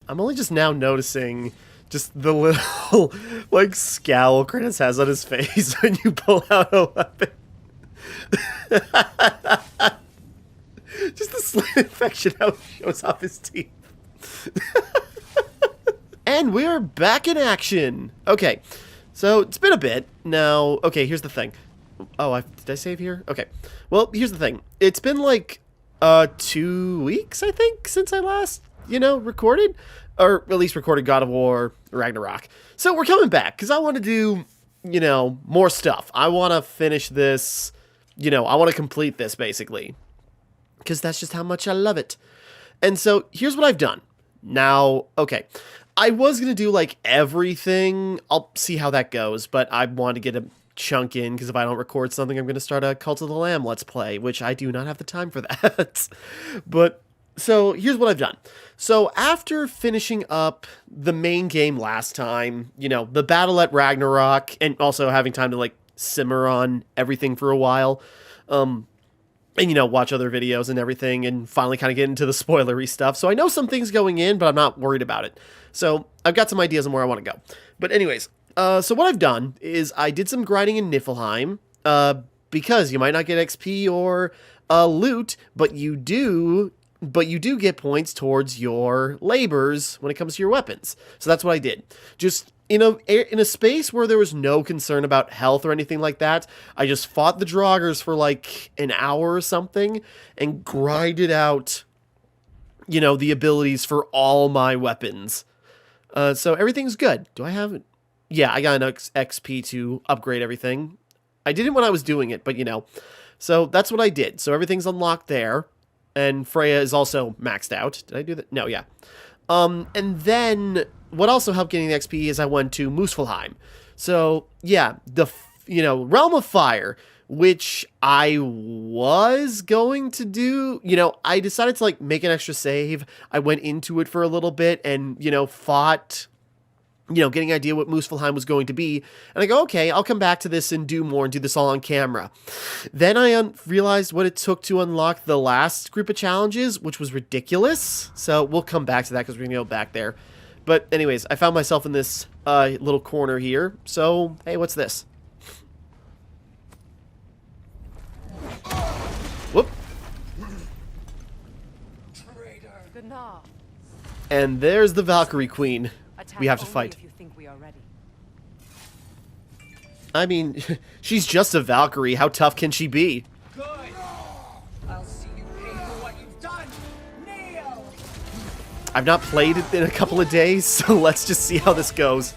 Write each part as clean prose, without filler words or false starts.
I'm only just now noticing just the little, like, scowl Kratos has on his face when you pull out a weapon. Just the slight infection how it shows off his teeth. And we're back in action. Okay, so it's been a bit. Now, okay, here's the thing. Oh, did I save here? Okay. Well, here's the thing. It's been like 2 weeks, I think, since I last, recorded. Or at least recorded God of War Ragnarok. So we're coming back, because I want to do, more stuff. I want to finish this, I want to complete this, basically. Because that's just how much I love it. And so, here's what I've done. Now, okay. I was going to do, like, everything. I'll see how that goes, but I want to get a chunk in, because if I don't record something, I'm going to start a Cult of the Lamb Let's Play, which I do not have the time for that. But, so, here's what I've done. So, after finishing up the main game last time, the battle at Ragnarok, and also having time to, like, simmer on everything for a while, and, watch other videos and everything, and finally kind of get into the spoilery stuff. So I know some things going in, but I'm not worried about it. So I've got some ideas on where I want to go. But anyways, so what I've done is I did some grinding in Niflheim, because you might not get XP or loot, but you do get points towards your labors when it comes to your weapons. So that's what I did. Just in a space where there was no concern about health or anything like that, I just fought the Draugrs for like an hour or something and grinded out, the abilities for all my weapons. So everything's good. Do I have it? Yeah, I got enough XP to upgrade everything. I didn't when I was doing it, but So that's what I did. So everything's unlocked there. And Freya is also maxed out. Did I do that? No, yeah. And then what also helped getting the XP is I went to Muspelheim. So, yeah, the, Realm of Fire, which I was going to do, I decided to, like, make an extra save. I went into it for a little bit and, fought, getting an idea what Muspelheim was going to be. And I go, okay, I'll come back to this and do more and do this all on camera. Then I realized what it took to unlock the last group of challenges, which was ridiculous. So we'll come back to that because we're going to go back there. But anyways, I found myself in this little corner here. So, hey, what's this? Whoop. And there's the Valkyrie Queen. We have to fight. If you think we are ready. I mean, she's just a Valkyrie. How tough can she be? Good. I'll see you pay for what you've done. Kneel. I've not played it in a couple of days, so let's just see how this goes.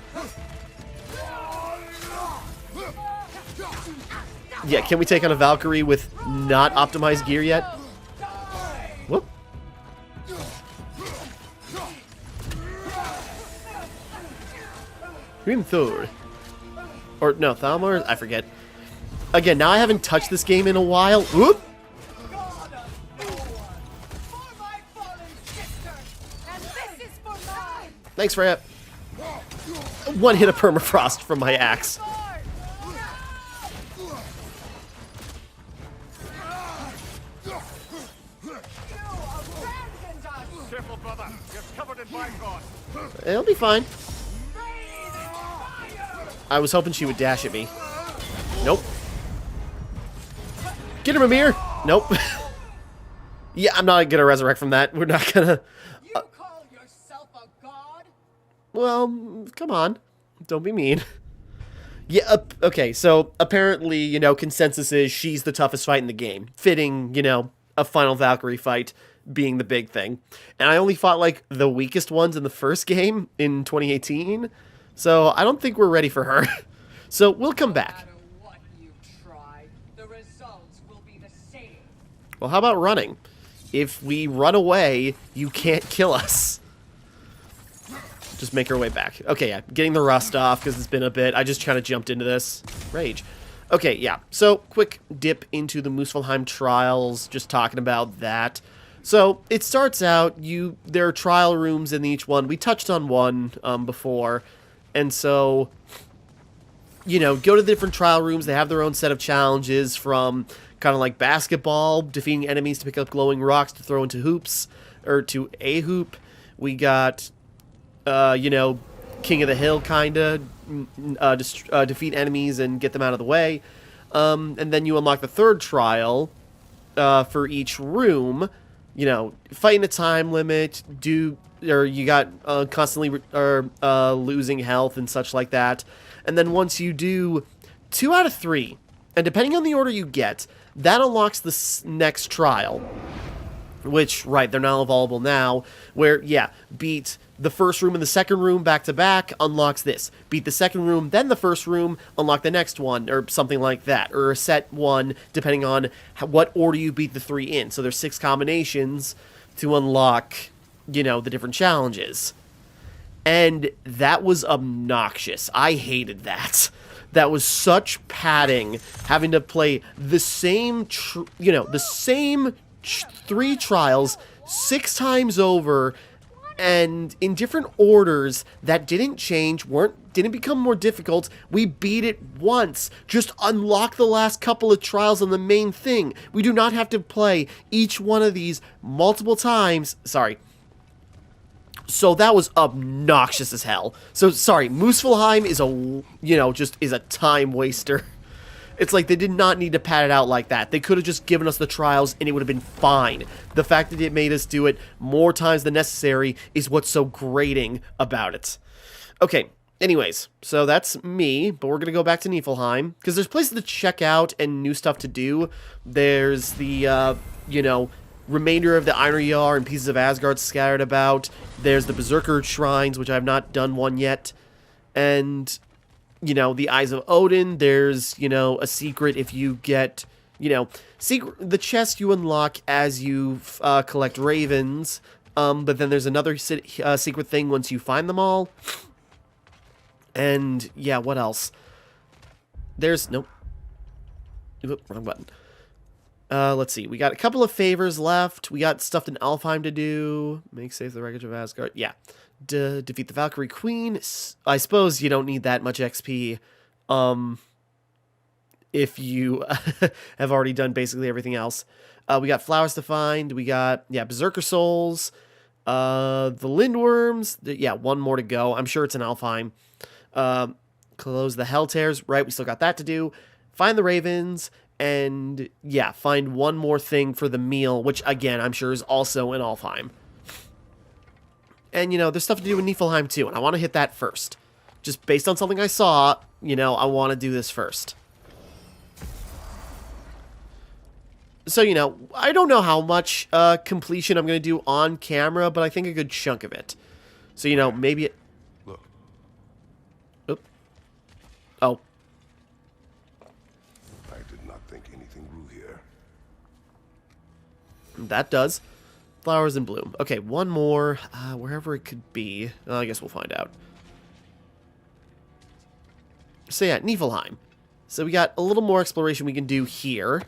Yeah, can we take on a Valkyrie with not optimized gear yet? Whoop. Grimthor. Or, no, Thalmor? I forget. Again, now I haven't touched this game in a while. Whoop! Thanks, Freya. One hit of permafrost from my axe. Careful, brother. You're covered in bygone. It'll be fine. I was hoping she would dash at me. Nope. Get her, Mimir! Nope. Yeah, I'm not gonna resurrect from that. We're not gonna... You call yourself a god? Well, come on. Don't be mean. Yeah, okay, so apparently, consensus is she's the toughest fight in the game. Fitting, a final Valkyrie fight being the big thing. And I only fought, like, the weakest ones in the first game in 2018. So I don't think we're ready for her. So we'll come back. No matter what you try, the results will be the same. Well, how about running? If we run away, you can't kill us. Just make our way back. Okay, yeah, getting the rust off because it's been a bit. I just kind of jumped into this. Rage. Okay, yeah. So, quick dip into the Muspelheim trials, just talking about that. So, it starts out, there are trial rooms in each one. We touched on one before. And so, go to the different trial rooms. They have their own set of challenges from kind of like basketball, defeating enemies to pick up glowing rocks to throw into hoops, or to a hoop. We got, you know, King of the Hill kind of, defeat enemies and get them out of the way. And then you unlock the third trial for each room. You know, fighting a time limit, or you got constantly losing health and such like that. And then once you do 2 out of 3, and depending on the order you get, that unlocks the next trial. Which, right, they're now available now, where, yeah, beat the first room and the second room back to back, unlocks this. Beat the second room, then the first room, unlock the next one, or something like that. Or set one, depending on what order you beat the 3 in. So there's 6 combinations to unlock, you know, the different challenges. And that was obnoxious. I hated that. That was such padding, having to play the same, the same 3 trials 6 times over, and in different orders that didn't change, didn't become more difficult. We beat it once. Just unlock the last couple of trials on the main thing. We do not have to play each one of these multiple times. Sorry. So that was obnoxious as hell. So sorry, Muspelheim is a time waster. It's like they did not need to pad it out like that. They could have just given us the trials and it would have been fine. The fact that it made us do it more times than necessary is what's so grating about it. Okay, anyways, so that's me, but we're going to go back to Niflheim, because there's places to check out and new stuff to do. There's the, remainder of the Einherjar and pieces of Asgard scattered about. There's the Berserker shrines, which I have not done one yet. And, the Eyes of Odin. There's, a secret if you get, the chest you unlock as you collect ravens. But then there's another secret thing once you find them all. And, yeah, what else? Nope. Oop, wrong button. Let's see. We got a couple of favors left. We got stuff in Alfheim to do. Make safe the wreckage of Asgard. Yeah. Defeat the Valkyrie Queen. I suppose you don't need that much XP if you have already done basically everything else. We got flowers to find. We got, Berserker Souls. The Lindworms. One more to go. I'm sure it's in Alfheim. Close the Hell Tears. Right, we still got that to do. Find the Ravens. And, find one more thing for the meal, which, again, I'm sure is also in Alfheim. And, there's stuff to do in Niflheim, too, and I want to hit that first. Just based on something I saw, I want to do this first. So, I don't know how much completion I'm going to do on camera, but I think a good chunk of it. So, maybe it... Look. Oop. Oh. That does. Flowers in bloom. Okay, one more. Wherever it could be. I guess we'll find out. So yeah, Niflheim. So we got a little more exploration we can do here.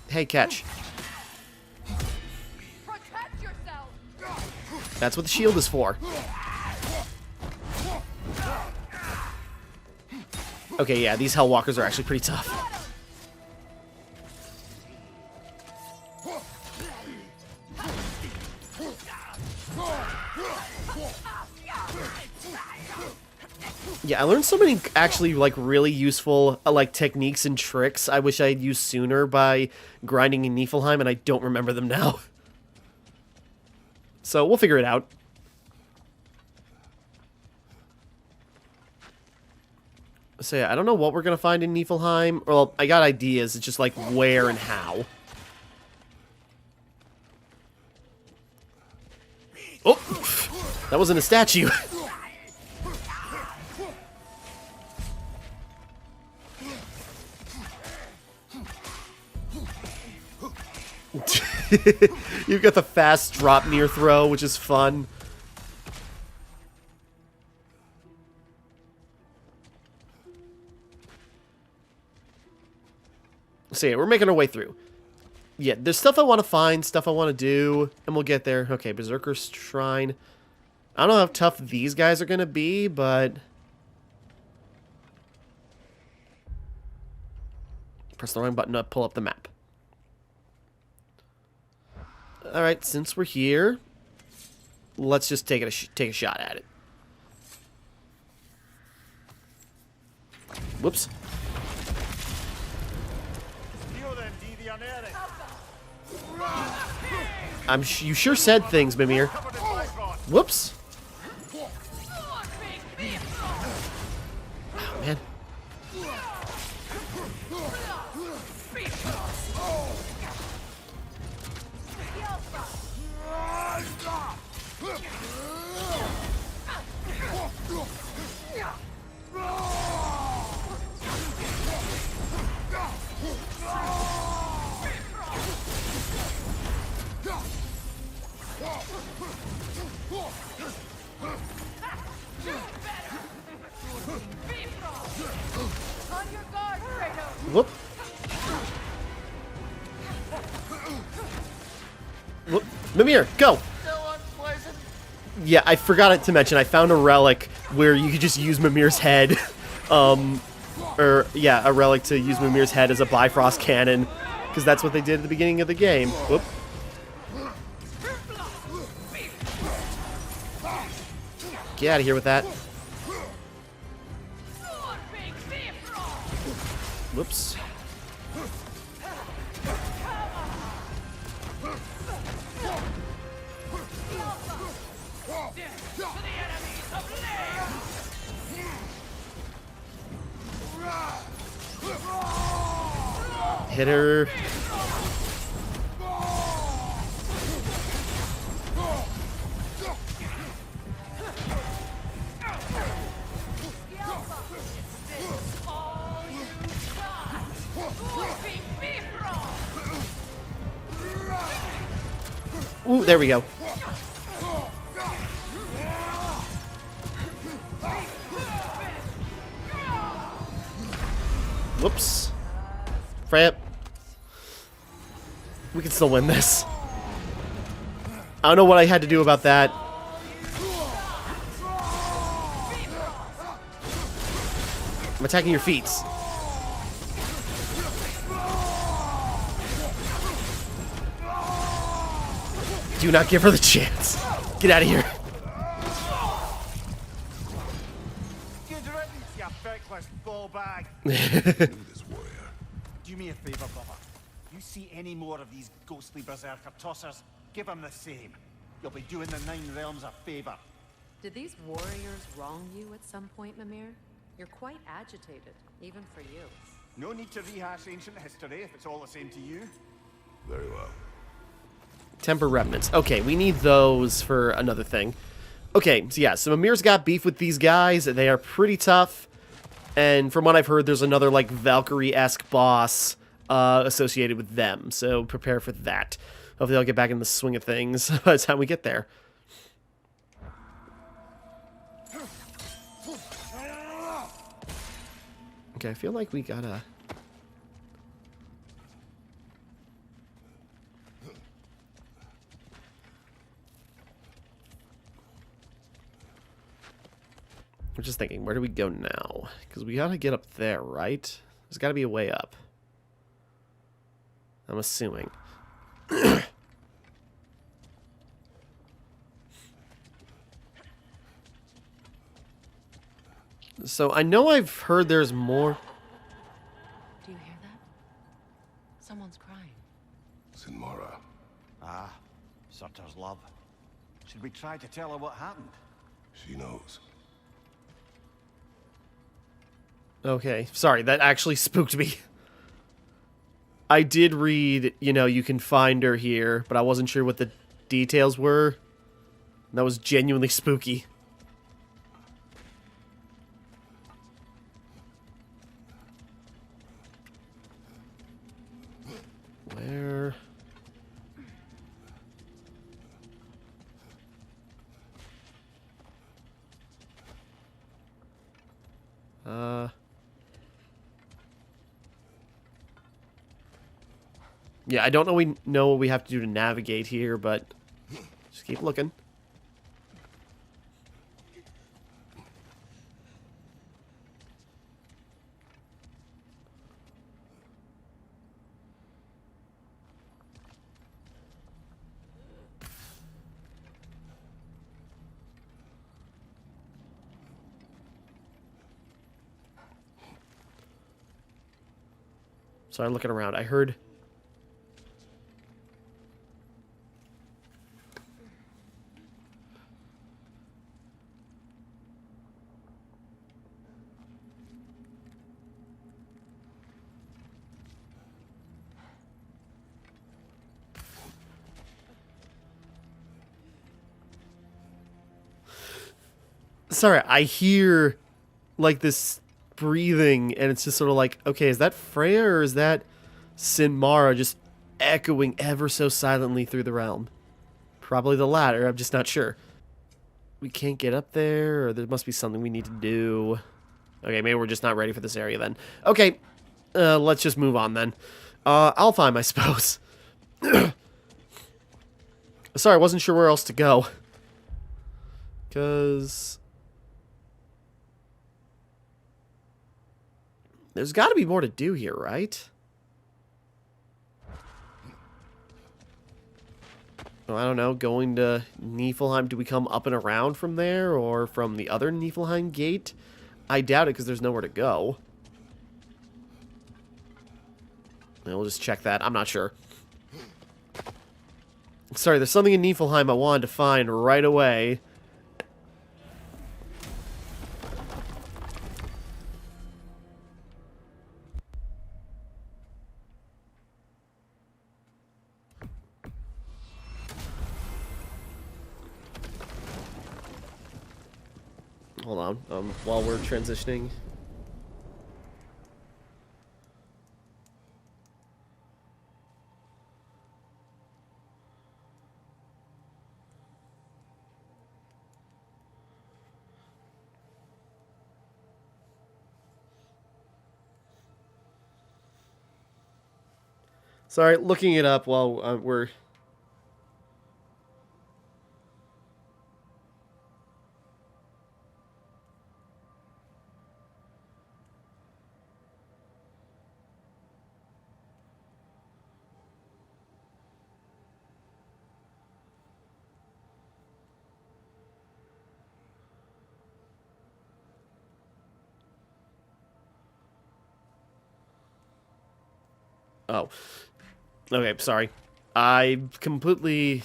Hey, catch. Protect yourself. That's what the shield is for. Okay, yeah, these Hellwalkers are actually pretty tough. Yeah, I learned so many actually, really useful, techniques and tricks I wish I had used sooner by grinding in Niflheim, and I don't remember them now. So, we'll figure it out. So yeah, I don't know what we're going to find in Niflheim. Well, I got ideas. It's just where and how. Oh! That wasn't a statue. You've got the fast drop near throw, which is fun. So yeah, we're making our way through. Yeah, there's stuff I want to find, stuff I want to do, and we'll get there. Okay, Berserker Shrine. I don't know how tough these guys are going to be, but... Press the wrong button to pull up the map. All right, since we're here, let's just take a shot at it. Whoops. You sure said things, Mimir. Whoops. Oh, man. On your guard, Kratos! Whoop. Whoop. Mimir, go! Yeah, I forgot to mention, I found a relic where you could just use Mimir's head. Yeah, a relic to use Mimir's head as a Bifrost cannon. Because that's what they did at the beginning of the game. Whoop. Get out of here with that. Whoops. Hit her. Ooh, there we go. Whoops. Freya. We can still win this. I don't know what I had to do about that. I'm attacking your feet. Do not give her the chance. Get out of here. Good riddance, you feckless ball bag. Do me a favor, brother. You see any more of these ghostly berserker tossers, give them the same. You'll be doing the Nine Realms a favor. Did these warriors wrong you at some point, Mimir? You're quite agitated, even for you. No need to rehash ancient history if it's all the same to you. Very well. Temper remnants. Okay, we need those for another thing. Okay, so yeah, so Mimir's got beef with these guys. They are pretty tough. And from what I've heard, there's another, like, Valkyrie-esque boss associated with them. So prepare for that. Hopefully I'll get back in the swing of things by the time we get there. Okay, I feel like we gotta... I'm just thinking, where do we go now? Because we gotta get up there, right? There's gotta be a way up. I'm assuming. So I know I've heard there's more. Do you hear that? Someone's crying. Timmara. Ah, Surtur's love. Should we try to tell her what happened? She knows. Okay, sorry, that actually spooked me. I did read, you know, you can find her here, but I wasn't sure what the details were. That was genuinely spooky. Where? Yeah, I don't know what we have to do to navigate here, but just keep looking. Sorry, looking around. I heard... Sorry, I hear, like, this breathing, and it's just sort of like, okay, is that Freya, or is that Timmara just echoing ever so silently through the realm? Probably the latter, I'm just not sure. We can't get up there, or there must be something we need to do. Okay, maybe we're just not ready for this area then. Okay, let's just move on then. Alfheim, I suppose. Sorry, I wasn't sure where else to go. Because... there's got to be more to do here, right? Oh, I don't know. Going to Niflheim, do we come up and around from there? Or from the other Niflheim gate? I doubt it, because there's nowhere to go. We'll just check that. I'm not sure. Sorry, there's something in Niflheim I wanted to find right away. Hold on, while we're transitioning. Sorry, looking it up while we're... Oh. Okay, sorry. I completely...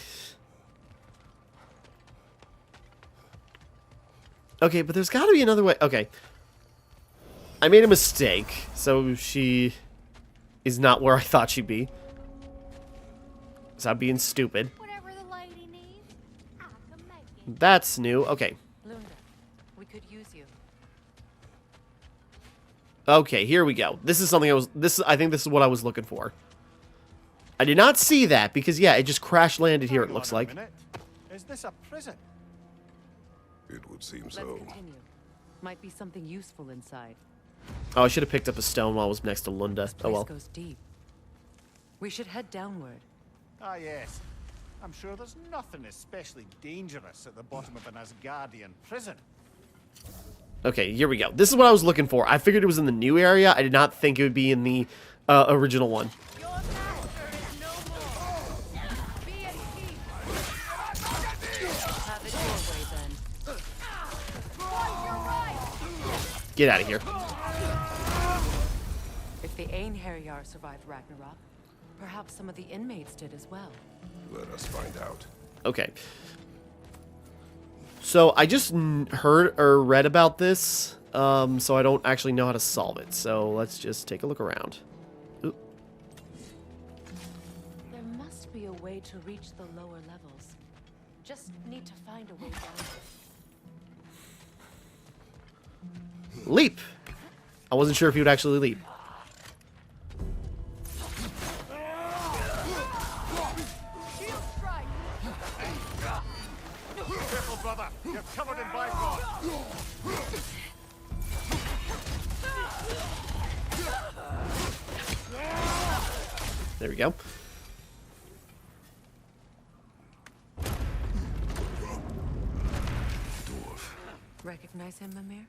Okay, but there's got to be another way. Okay. I made a mistake, so she is not where I thought she'd be. So I'm being stupid. Whatever the lady needs, I can make it. That's new. Okay. Lunda, we could use you. Okay, here we go. This is something I think this is what I was looking for. I did not see that because, yeah, it just crash landed here, it Hang looks on a like. minute. Is this a prison? It would seem Let's so. continue. Might be something useful inside. Oh, I should have picked up a stone while I was next to Lunda. This Oh place well. goes deep. We should head downward. Ah, yes. I'm sure there's nothing especially dangerous at the bottom of an Asgardian prison. Okay, here we go. This is what I was looking for. I figured it was in the new area. I did not think it would be in the original one. Your master is no more. Be at peace. Have it your way then. Right, you're right. Get out of here. If the Einherjar survived Ragnarok, perhaps some of the inmates did as well. Let us find out. Okay. So I just heard or read about this, so I don't actually know how to solve it. So let's just take a look around. Oop. There must be a way to reach the lower levels. Just need to find a way down. Leap! I wasn't sure if he would actually leap. Shield strike. Careful, brother. You're covered in bygone. There we go. Dwarf. Recognize him, Mimir?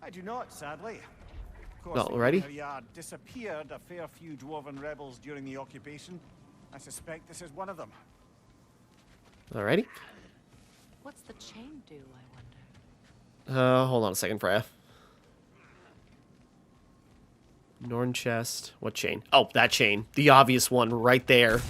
I do not, sadly. Of course, Alrighty. the Yard disappeared a fair few dwarven rebels during the occupation. I suspect this is one of them. Alrighty. What's the chain do, I wonder? Hold on a second, Freya. Norn chest. What chain? Oh, that chain. The obvious one right there.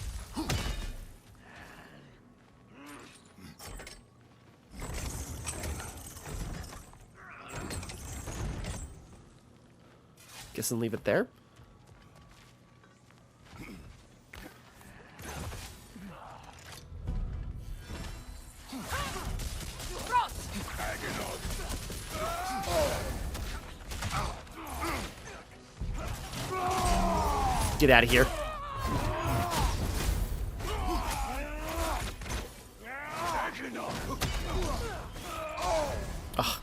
Guess and leave it there. Get out of here. Ugh.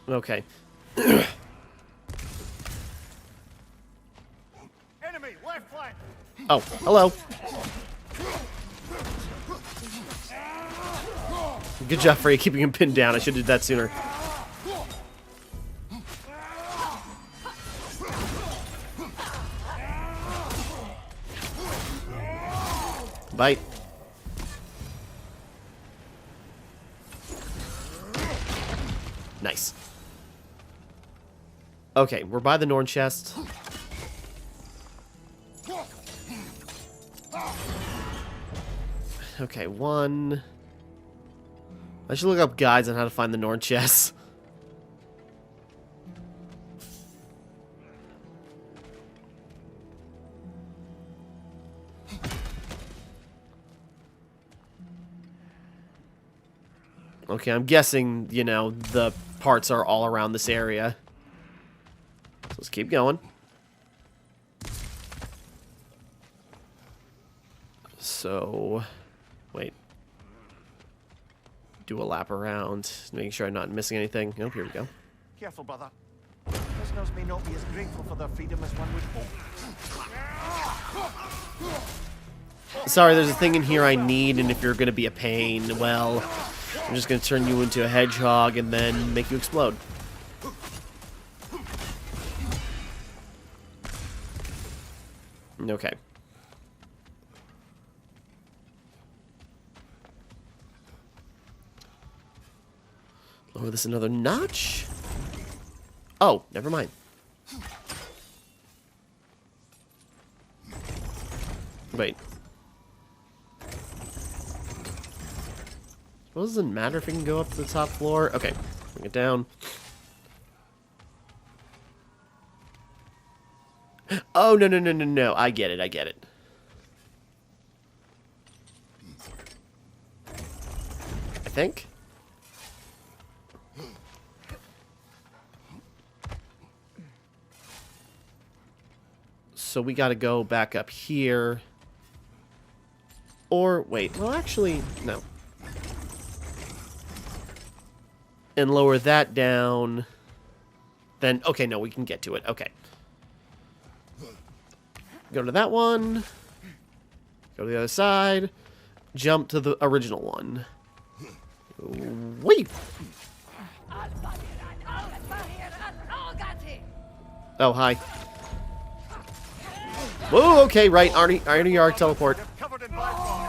Okay. Enemy, left flank. Oh, hello. Good job, Frey, keeping him pinned down. I should have did that sooner. Bite. Nice. Okay, we're by the Norn chest. Okay, one. I should look up guides on how to find the Norn chests. Okay, I'm guessing, you know, the parts are all around this area. So let's keep going. So, wait. Do a lap around, making sure I'm not missing anything. Oh, here we go. Careful, brother. Prisoners may not be as grateful for their freedom as one would hope. Sorry, there's a thing in here I need, and if you're going to be a pain, well, I'm just going to turn you into a hedgehog and then make you explode. Okay. Lower this another notch. Oh, never mind. Wait. Well, does it matter if we can go up to the top floor? Okay, bring it down. Oh, no, no, no, no, no. I get it, I get it. I think. So we gotta go back up here. Or, wait, well, actually, no. And lower that down. Then, okay, no, we can get to it. Okay. Go to that one. Go to the other side. Jump to the original one. Wait. Oh, hi. Whoa, okay, right. Iron Yard teleport. Covered in black rock.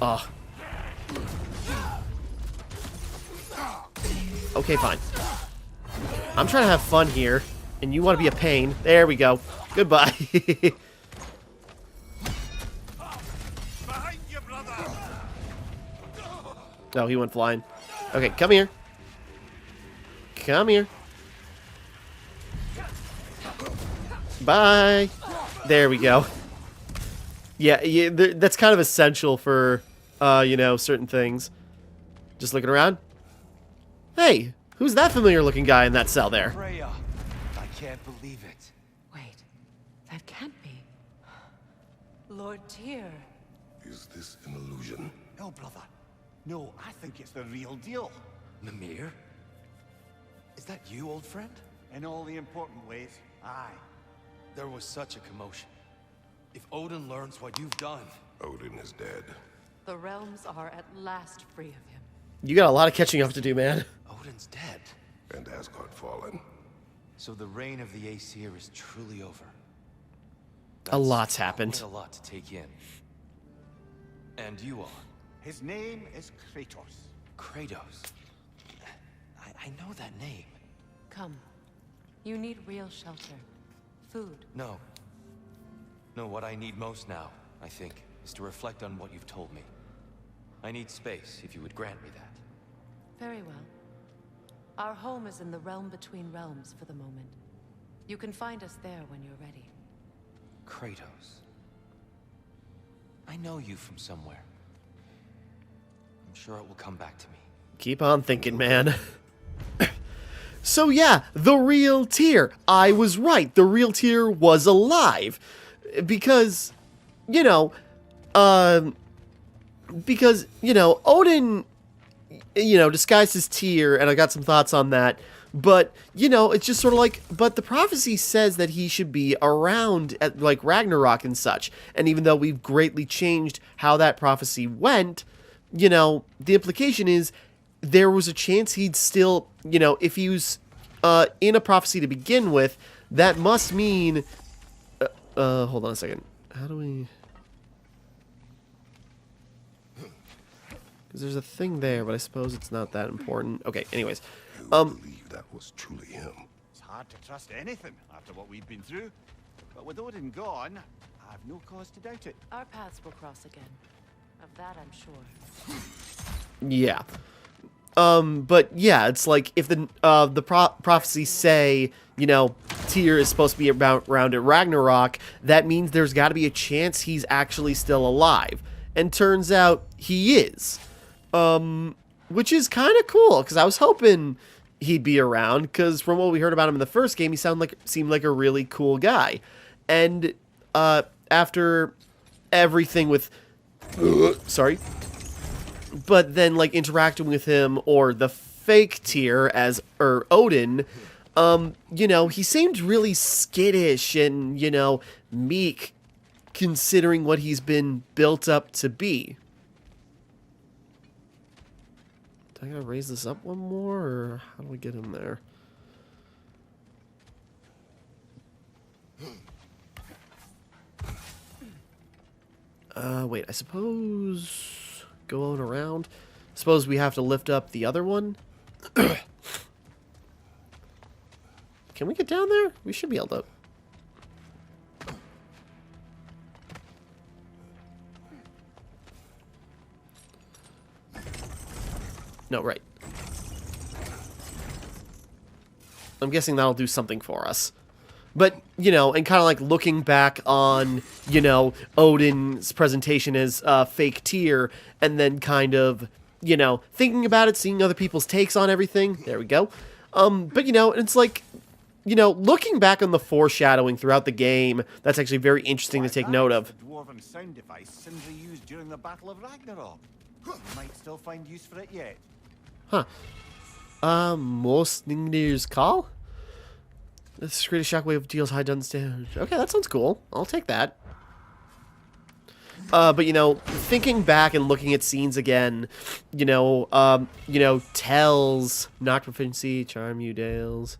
Oh. Okay, fine. I'm trying to have fun here, and you want to be a pain. There we go. Goodbye. Behind you, brother. Oh, he went flying. Okay, come here. Come here. Bye. There we go. Yeah, that's kind of essential for, you know, certain things. Just looking around. Hey, who's that familiar-looking guy in that cell there? Freya, I can't believe it. Wait, that can't be. Lord Tyr. Is this an illusion? No, brother. No, I think it's the real deal. Mimir? Is that you, old friend? In all the important ways, aye. There was such a commotion. If Odin learns what you've done... Odin is dead. The realms are at last free of him. You got a lot of catching up to do, man. Odin's dead. And Asgard fallen. So the reign of the Aesir is truly over. A lot's happened. Quite a lot to take in. And you are? His name is Kratos. Kratos. I know that name. Come. You need real shelter. Food. No. No, what I need most now, I think, is to reflect on what you've told me. I need space, if you would grant me that. Very well. Our home is in the realm between realms for the moment. You can find us there when you're ready. Kratos. I know you from somewhere. I'm sure it will come back to me. Keep on thinking, man. So yeah, the real Tyr. I was right. The real Tyr was alive. Because, you know, Odin, disguised as Tyr, and I got some thoughts on that. But, it's just sort of like, but the prophecy says that he should be around at, like, Ragnarok and such. And even though we've greatly changed how that prophecy went, the implication is there was a chance he'd still, if he was in a prophecy to begin with, that must mean... hold on a second. How do we... Because there's a thing there, but I suppose it's not that important. Okay, anyways. You believe that was truly him. It's hard to trust anything after what we've been through. But with Odin gone, I've no cause to doubt it. Our paths will cross again. Of that I'm sure. Yeah. But yeah, it's like if the prophecies say, Tyr is supposed to be around at Ragnarok, that means there's got to be a chance he's actually still alive. And turns out he is. Which is kind of cool, because I was hoping he'd be around, because from what we heard about him in the first game, he seemed like a really cool guy. And after everything with... sorry. But then, like, interacting with him, or the fake Tyr or Odin, he seemed really skittish and, meek, considering what he's been built up to be. Do I gotta raise this up one more, or how do we get him there? Wait, I suppose... Going around? Suppose we have to lift up the other one? Can we get down there? We should be able to... No, right. I'm guessing that'll do something for us. But, and kind of like looking back on, Odin's presentation as fake Tyr, and then kind of, thinking about it, seeing other people's takes on everything. There we go. But, it's like, looking back on the foreshadowing throughout the game, that's actually very interesting to take note of. The dwarven sound device Sindri used during the Battle of Ragnarok. You might still find use for it yet. Huh. Mostningir's call? Let's create a shockwave deals high done damage. Okay, that sounds cool. I'll take that. But thinking back and looking at scenes again, tells knock proficiency, charm you Dales.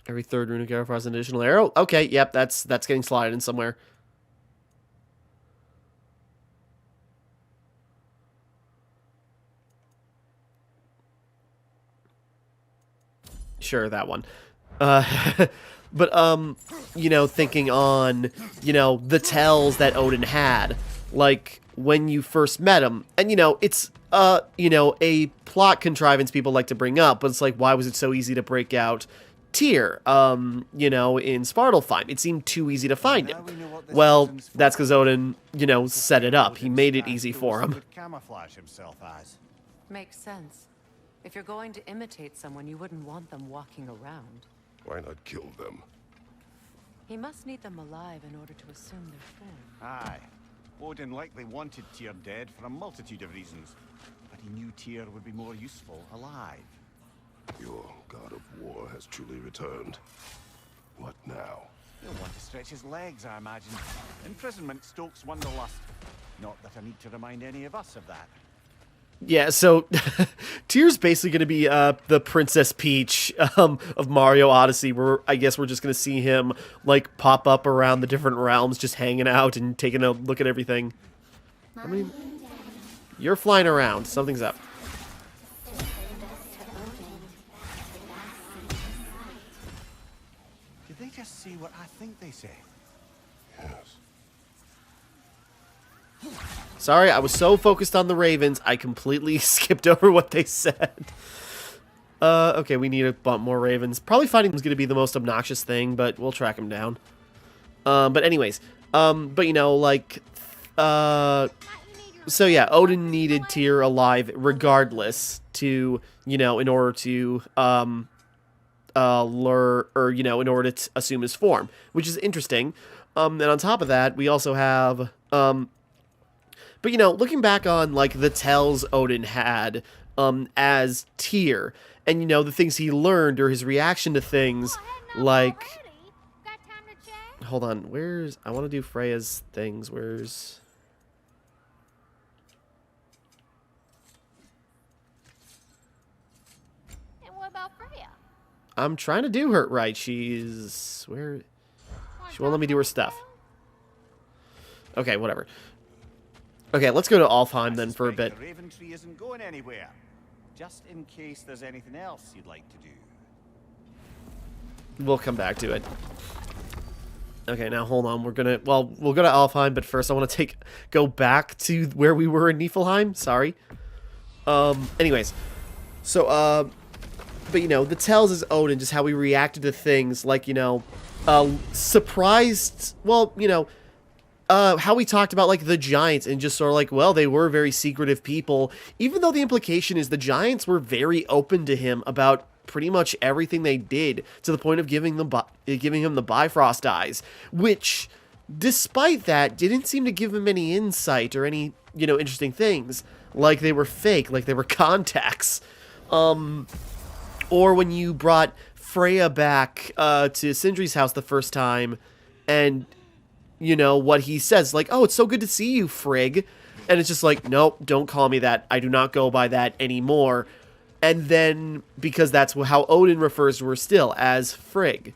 Every third runic arrow fires an additional arrow. Okay, yep, that's getting slotted in somewhere. Sure, that one. But, thinking on, the tells that Odin had, like, when you first met him. And, it's, a plot contrivance people like to bring up, but it's like, why was it so easy to break out Tyr, in Svartalfheim? It seemed too easy to find him. Well, that's because Odin, set it up. He made it easy for him. Camouflage himself as. Makes sense. If you're going to imitate someone, you wouldn't want them walking around. Why not kill them? He must need them alive in order to assume their form. Aye. Odin likely wanted Tyr dead for a multitude of reasons, but he knew Tyr would be more useful alive. Your god of war has truly returned. What now? He'll want to stretch his legs, I imagine. Imprisonment stokes wanderlust. Not that I need to remind any of us of that. Yeah, so Tyr's basically going to be the Princess Peach of Mario Odyssey, where I guess we're just going to see him like pop up around the different realms, just hanging out and taking a look at everything. I mean, you're flying around. Something's up. Did they just see what I think they say? Yes. Sorry, I was so focused on the ravens, I completely skipped over what they said. Okay, we need a bunch more ravens. Probably finding them is going to be the most obnoxious thing, but we'll track them down. But anyways, but you know, like, so yeah, Odin needed Tyr alive regardless to, you know, in order to, lure, or, you know, in order to assume his form, which is interesting. And on top of that, we also have, but, you know, looking back on, like, the tells Odin had as Tyr, and, you know, the things he learned or his reaction to things, like... Got time to chat? Hold on, where's... I want to do Freya's things. Where's... And what about Freya? I'm trying to do her right. She's... Where... She won't let me do her stuff. Okay, whatever. Okay, let's go to Alfheim then for a bit. The Raven Tree isn't going anywhere. Just in case there's anything else you'd like to do. We'll come back to it. Okay, now hold on. We're gonna... Well, we'll go to Alfheim, but first I want to go back to where we were in Niflheim. Sorry. Anyways. So, but, you know, the tells is Odin, just how we reacted to things, like, you know, surprised... Well, you know... how we talked about, like, the giants and just sort of like, well, they were very secretive people, even though the implication is the giants were very open to him about pretty much everything they did, to the point of giving him the Bifrost eyes, which, despite that, didn't seem to give him any insight or any, you know, interesting things, like they were fake, like they were contacts. Or when you brought Freya back to Sindri's house the first time, and... you know, what he says, like, oh, it's so good to see you, Frigg. And it's just like, nope, don't call me that. I do not go by that anymore. And then, because that's how Odin refers to her still, as Frigg.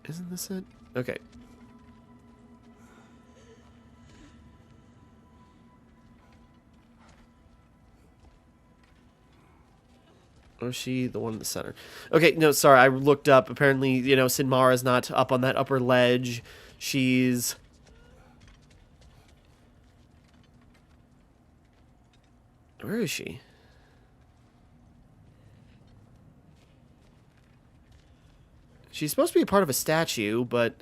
Isn't this it? Okay. Or is she the one in the center? Okay, no, sorry, I looked up. Apparently, you know, Timmara's not up on that upper ledge. She's... Where is she? She's supposed to be a part of a statue, but...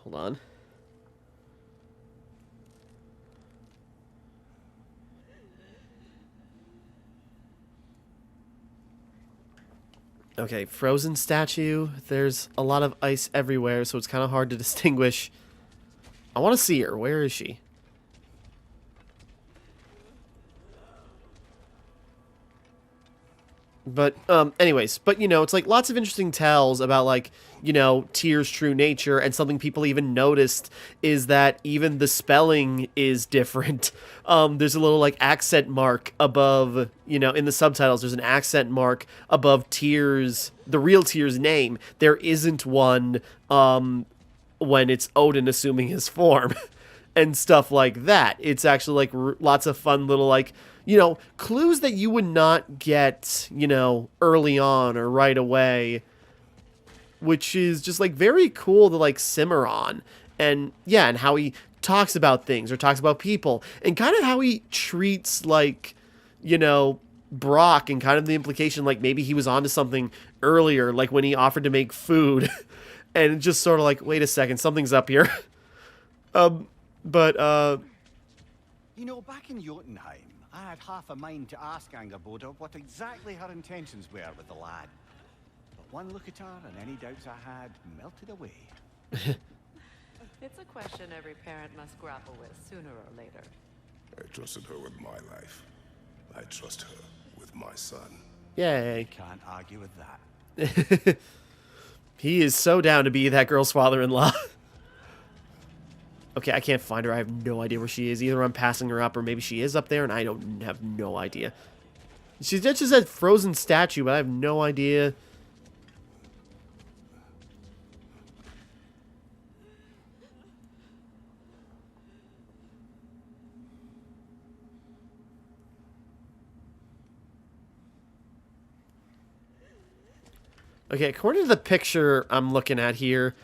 Hold on. Okay, frozen statue. There's a lot of ice everywhere, so it's kind of hard to distinguish. I want to see her. Where is she? But, anyways, but, you know, it's like lots of interesting tells about, like, you know, Tyr's true nature, and something people even noticed is that even the spelling is different. There's a little, like, accent mark above, you know, in the subtitles, there's an accent mark above Tyr's, the real Tyr's name. There isn't one, when it's Odin assuming his form, and stuff like that. It's actually, like, lots of fun little, like, you know, clues that you would not get, you know, early on or right away, which is just, like, very cool to, like, simmer on. And, yeah, and how he talks about things or talks about people, and kind of how he treats, like, you know, Brock, and kind of the implication, like, maybe he was onto something earlier, like when he offered to make food, and just sort of like, wait a second, something's up here. You know, back in Jotunheim, I had half a mind to ask Angerboda what exactly her intentions were with the lad. But One look at her and any doubts I had melted away. It's a question every parent must grapple with sooner or later. I trusted her with my life. I trust her with my son. Yay. Can't argue with that. He is so down to be that girl's father-in-law. Okay, I can't find her. I have no idea where she is. Either I'm passing her up or maybe she is up there and I don't have no idea. She just said frozen statue, but I have no idea. Okay, according to the picture I'm looking at here,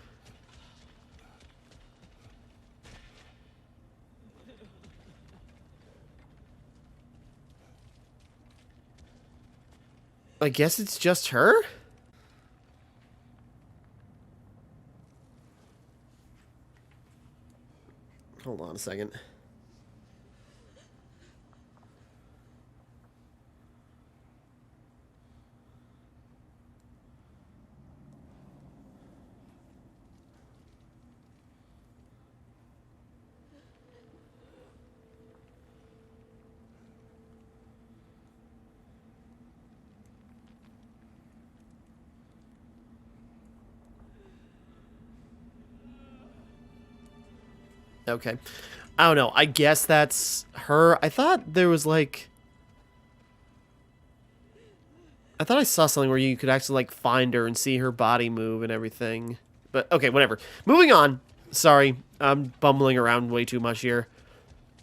I guess it's just her? Hold on a second. Okay. I don't know. I guess that's her. I thought there was like... I thought I saw something where you could actually like find her and see her body move and everything. But okay, whatever. Moving on. Sorry. I'm bumbling around way too much here.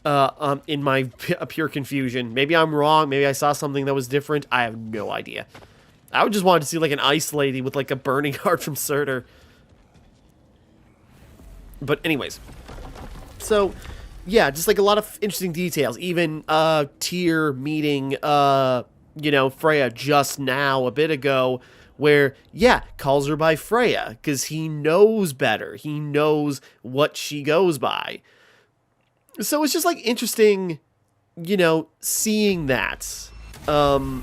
In my pure confusion. Maybe I'm wrong. Maybe I saw something that was different. I have no idea. I would just wanted to see like an ice lady with like a burning heart from Surtur. But anyways... So, yeah, just like a lot of interesting details. Even Tyr meeting, you know, Freya just now, a bit ago, where, yeah, calls her by Freya, because he knows better. He knows what she goes by. So it's just, like, interesting, you know, seeing that. You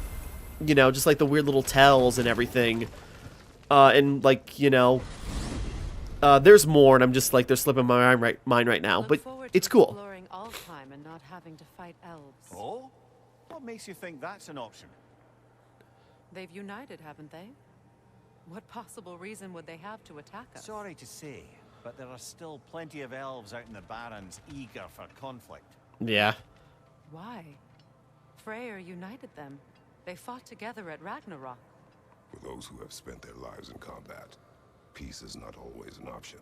know, just, like, the weird little tells and everything. And, like, you know... there's more, and I'm just like, they're slipping my mind right now, but it's cool. Exploring Alfheim and not having to fight elves. Oh? What makes you think that's an option? They've united, haven't they? What possible reason would they have to attack us? Sorry to say, but there are still plenty of elves out in the Barrens eager for conflict. Yeah. Why? Freyr united them. They fought together at Ragnarök. For those who have spent their lives in combat, peace is not always an option.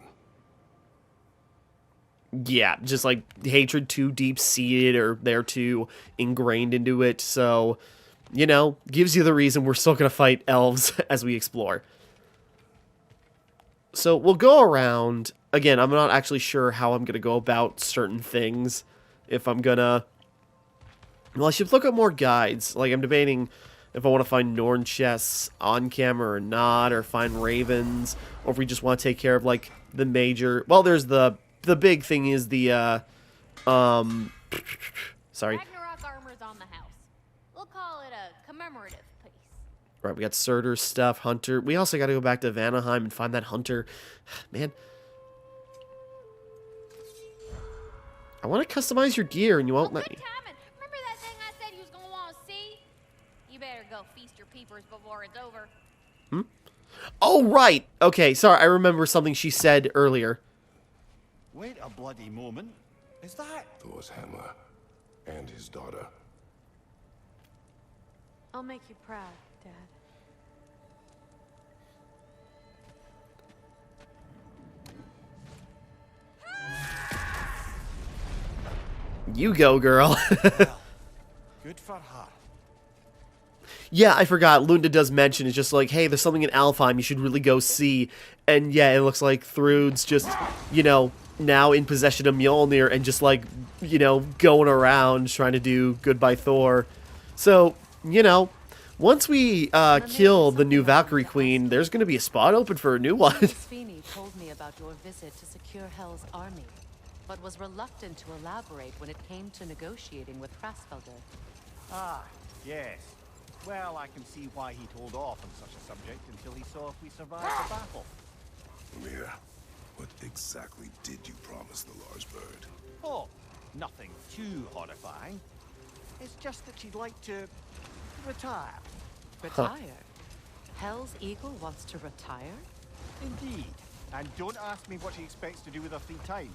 Yeah, just like hatred too deep-seated or they're too ingrained into it. So, you know, gives you the reason we're still going to fight elves as we explore. So we'll go around. Again, I'm not actually sure how I'm going to go about certain things. If I'm going to... Well, I should look at more guides. Like, I'm debating if I want to find Norn chests on camera or not, or find ravens, or if we just want to take care of, like, the major... Well, there's the big thing is the, sorry. Ragnarok armor's on the house. We'll call it a commemorative piece. Right, we got Surtur stuff, Hunter. We also got to go back to Vanaheim and find that Hunter. Man. I want to customize your gear, and you won't let me. Timing. Remember that thing I said you was gonna want to see? You better go feast your peepers before it's over. Oh, right. Okay, sorry. I remember something she said earlier. Wait a bloody moment. Is that... Thor's hammer and his daughter. I'll make you proud, Dad. You go, girl. Well, good for her. Yeah, I forgot. Lunda does mention, it's just like, hey, there's something in Alfheim you should really go see. And yeah, it looks like Thrud's just, you know, now in possession of Mjolnir and just like, you know, going around trying to do good by Thor. So, you know, once we kill the new Valkyrie Queen, there's going to be a spot open for a new one. Sweeney told me about your visit to secure Hell's army, but was reluctant to elaborate when it came to negotiating with Hraesvelgr. Ah, yes. Well, I can see why he'd hold off on such a subject until he saw if we survived the battle. Mia, what exactly did you promise the large bird? Oh, nothing too horrifying. It's just that she'd like to retire. Retire? Hell's Eagle wants to retire? Indeed. And don't ask me what she expects to do with her free time.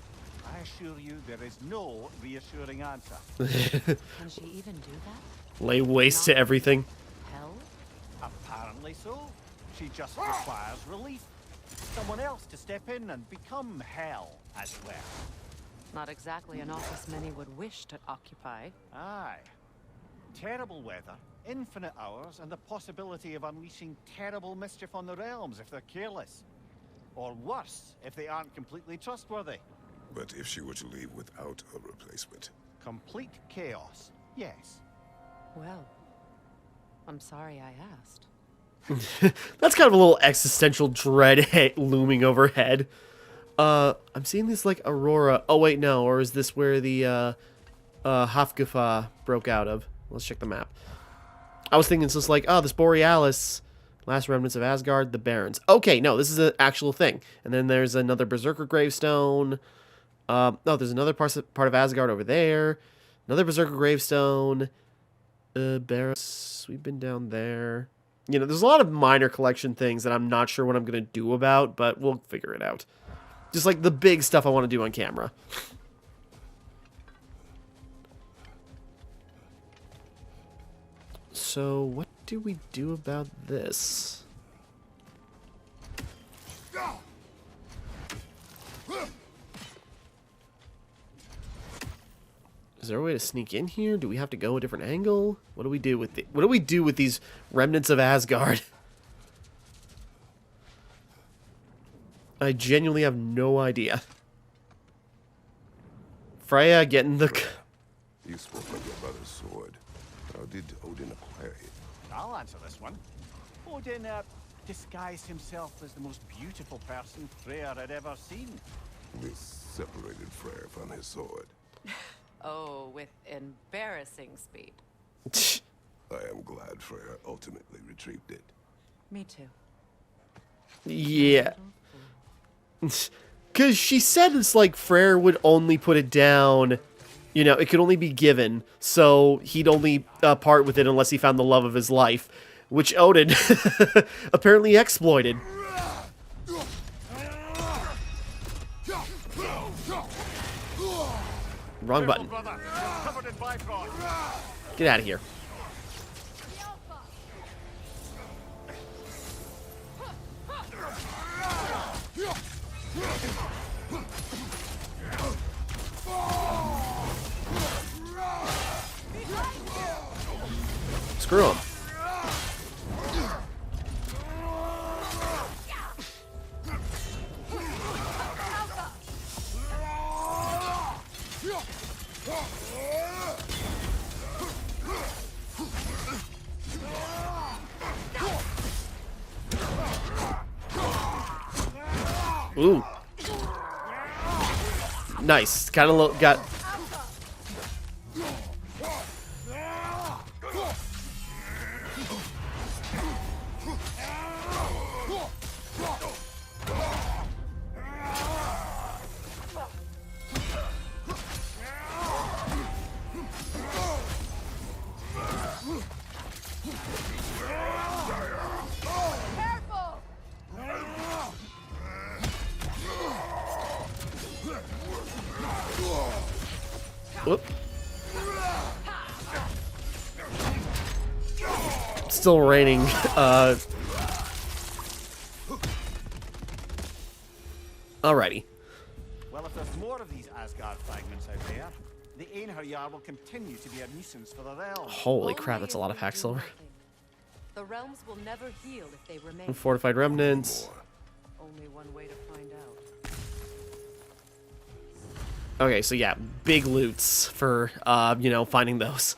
I assure you there is no reassuring answer. Can she even do that? Lay waste to everything. Hell? Apparently so. She just requires relief. Someone else to step in and become hell, as it were. Not exactly an office many would wish to occupy. Aye. Terrible weather, infinite hours, and the possibility of unleashing terrible mischief on the realms if they're careless. Or worse, if they aren't completely trustworthy. But if she were to leave without a replacement? Complete chaos, yes. Well, I'm sorry I asked. That's kind of a little existential dread looming overhead. I'm seeing this like aurora. Oh wait, no, or is this where the Hafgufa broke out of? Let's check the map. I was thinking it's just like, oh, this Borealis, last remnants of Asgard, the Barons. Okay, no, this is an actual thing. And then there's another Berserker gravestone. No, there's another part of Asgard over there. Another Berserker gravestone. Barons. We've been down there. You know, there's a lot of minor collection things that I'm not sure what I'm going to do about, but we'll figure it out. Just like the big stuff I want to do on camera. So, what do we do about this? Is there a way to sneak in here? Do we have to go a different angle? What do we do with what do we do with these remnants of Asgard? I genuinely have no idea. Freya getting the... You spoke of your brother's sword. How did Odin acquire it? I'll answer this one. Odin disguised himself as the most beautiful person Freyr had ever seen. This separated Freyr from his sword. Oh, with embarrassing speed. I am glad Freyr ultimately retrieved it. Me too. Yeah. Because she said it's like Freyr would only put it down, you know, it could only be given, so he'd only part with it unless he found the love of his life, which Odin apparently exploited. Wrong button. Brother, covered in Bifrost. Get out of here. Screw him. Ooh. Nice. Kind of got... Whoop. Still raining. Alrighty. Well, if there's more of these Asgard fragments out there, the Einherjar will continue to be a nuisance for the realm. Holy crap, that's a lot of Only hack if we do silver. nothing. The realms will never heal if they remain. Fortified remnants. Only one way to find out. Okay, so yeah, big loots for, you know, finding those.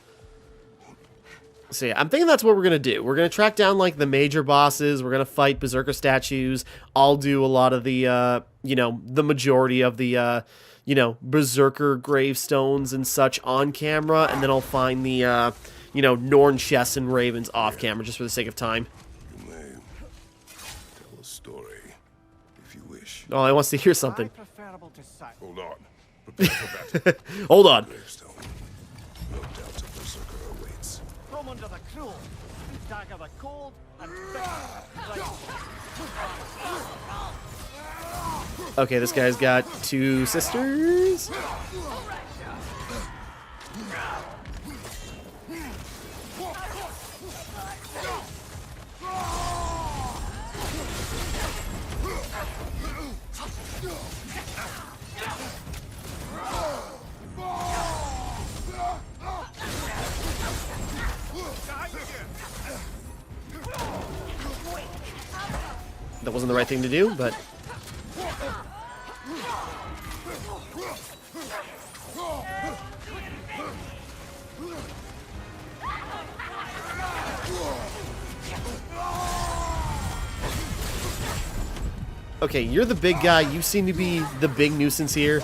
So yeah, I'm thinking that's what we're going to do. We're going to track down, like, the major bosses. We're going to fight Berserker statues. I'll do a lot of the, you know, the majority of the, you know, Berserker gravestones and such on camera. And then I'll find the, you know, Norn chests and ravens off camera just for the sake of time. You may tell a story if you wish. Oh, he wants to hear something. Preferable to sack. Hold on. Prepare for battle. Hold on. Gravestone. No doubt a berserker awaits. From under the cruel, dagger the cold, and Okay, this guy's got 2 sisters. That wasn't the right thing to do, but... Okay, you're the big guy. You seem to be the big nuisance here.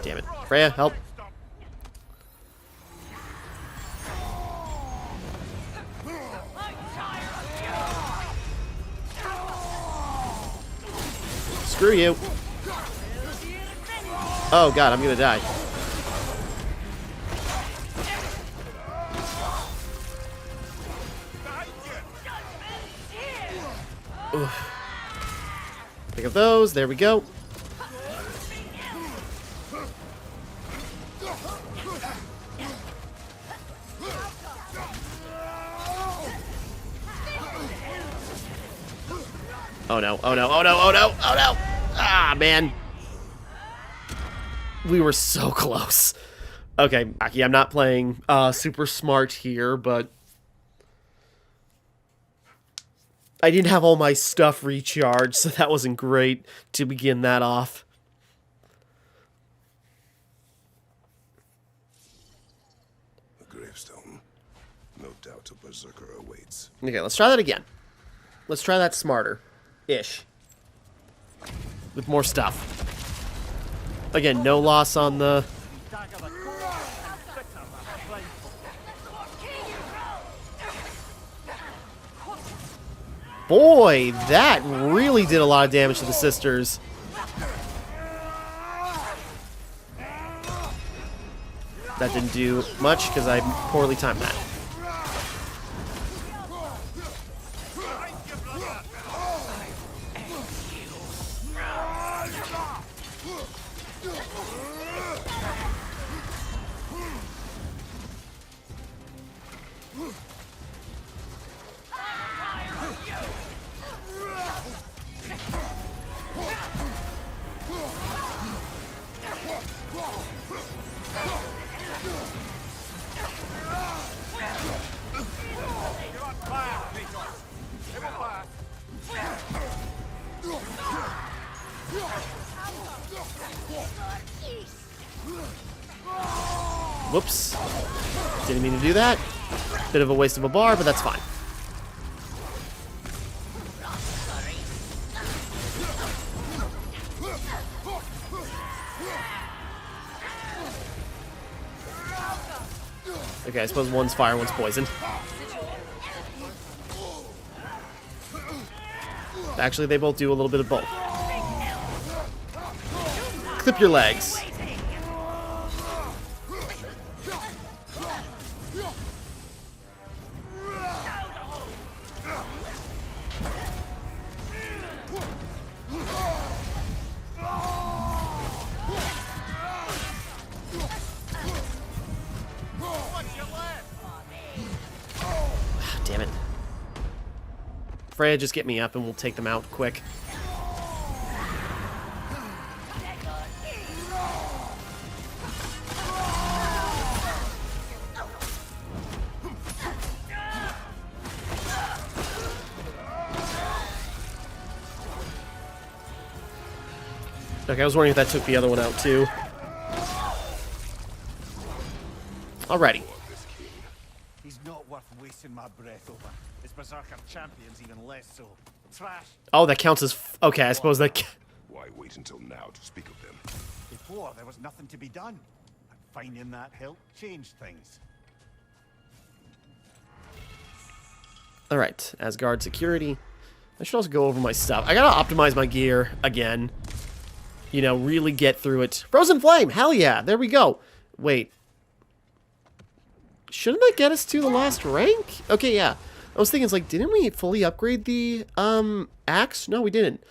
Damn it. Freya, help. Screw you. Oh god, I'm gonna die. Oof. Pick up those. There we go. Oh no, oh no, oh no, oh no, oh no! Ah, man. We were so close. Okay, Aki, I'm not playing super smart here, but I didn't have all my stuff recharged, so that wasn't great to begin that off. A gravestone. No doubt a berserker awaits. Okay, let's try that again. Let's try that smarter-ish. With more stuff. Again, no loss on the... Boy, that really did a lot of damage to the sisters. That didn't do much because I poorly timed that. Whoops. Didn't mean to do that. Bit of a waste of a bar, but that's fine. Okay, I suppose one's fire, one's poison. Actually, they both do a little bit of both. Clip your legs. Damn it. Freya, just get me up and we'll take them out quick. Okay, I was wondering if that took the other one out too. Alrighty. He's not worth wasting my breath over. His berserker champion's even less so. Trash. Oh, that counts as... okay, I suppose that... Why wait until now to speak of them? He before there was nothing to be done. And finding that help changed things. Alright, Asgard security. I should also go over my stuff. I gotta optimize my gear again. You know, really get through it. Frozen Flame! Hell yeah! There we go. Wait. Shouldn't that get us to the last rank? Okay, yeah. I was thinking, it's like, didn't we fully upgrade the, axe? No, we didn't.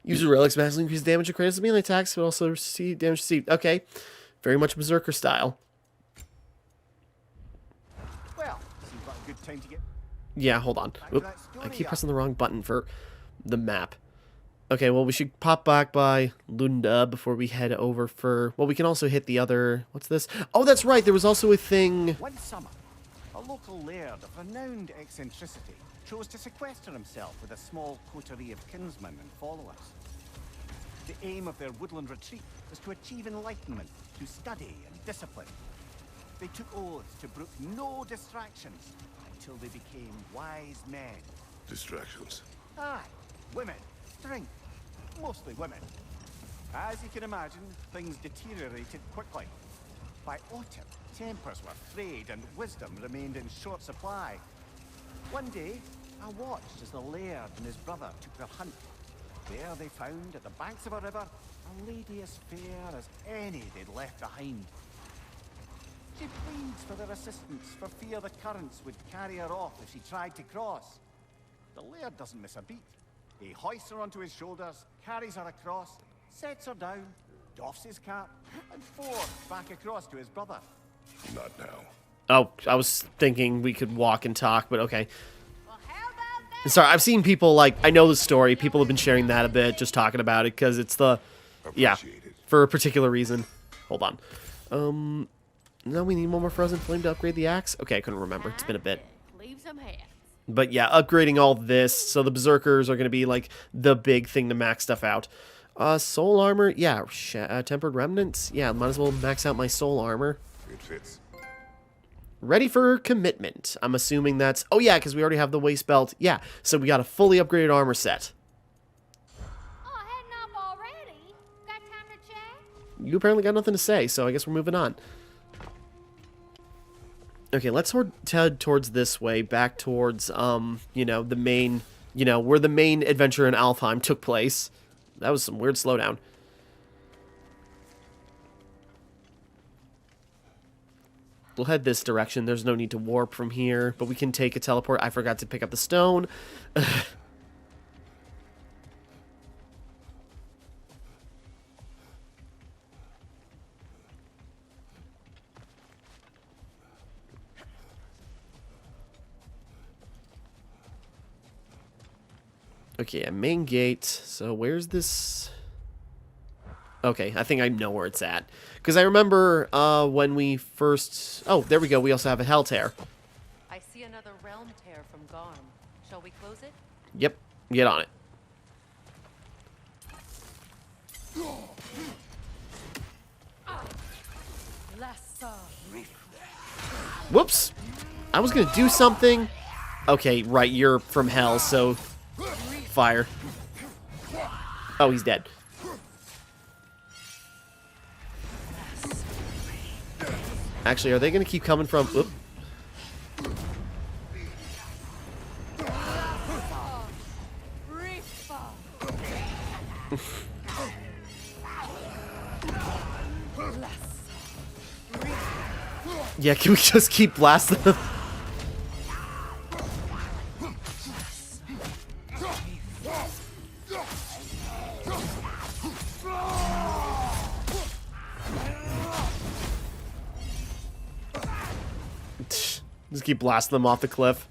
Use the relics massively increase damage and credits melee attacks, but also receive damage received. Okay. Very much Berserker style. Well, seems like a good time to get Yeah, hold on. Oop, I keep pressing the wrong button for the map. Okay, well, we should pop back by Lunda before we head over for... Well, we can also hit the other... What's this? Oh, that's right. There was also a thing... One summer, a local laird of renowned eccentricity chose to sequester himself with a small coterie of kinsmen and followers. The aim of their woodland retreat was to achieve enlightenment through study and discipline. They took oaths to brook no distractions until they became wise men. Distractions. Aye, women, drink, mostly women. As you can imagine, things deteriorated quickly. By autumn, tempers were frayed and wisdom remained in short supply. One day, I watched as the laird and his brother took their hunt. There they found, at the banks of a river, a lady as fair as any they'd left behind. She pleads for their assistance for fear the currents would carry her off if she tried to cross. The laird doesn't miss a beat. He hoists her onto his shoulders, carries her across, sets her down, doffs his cap, and forth back across to his brother. Not now. Oh, I was thinking we could walk and talk, but okay. Well, how about that? Sorry, I've seen people, like, I know the story. People have been sharing that a bit, just talking about it, because it's the... Yeah, Appreciate it. for a particular reason. Hold on. No, we need one more Frozen Flame to upgrade the axe? Okay, I couldn't remember. It's been a bit. Leave some hands. But yeah, upgrading all this, so the Berserkers are going to be, like, the big thing to max stuff out. Soul armor, yeah, tempered remnants, yeah, might as well max out my soul armor. It fits. Ready for commitment. I'm assuming that's... Oh yeah, because we already have the waist belt. Yeah, so we got a fully upgraded armor set. Oh, heading up already? Got time to chat? You apparently got nothing to say, so I guess we're moving on. Okay, let's head towards this way, back towards, you know, the main... You know, where the main adventure in Alfheim took place. That was some weird slowdown. We'll head this direction. There's no need to warp from here, but we can take a teleport. I forgot to pick up the stone. Okay, a main gate. So where's this? Okay, I think I know where it's at. Because I remember when we first... Oh, there we go. We also have a Hell Tear. I see another realm tear from Garm. Shall we close it? Yep, get on it. Whoops! I was gonna do something. Okay, right, you're from hell, so... Fire. Oh, he's dead. Actually, are they gonna keep coming from... Oop. Yeah, can we just keep blasting them? Just keep blasting them off the cliff.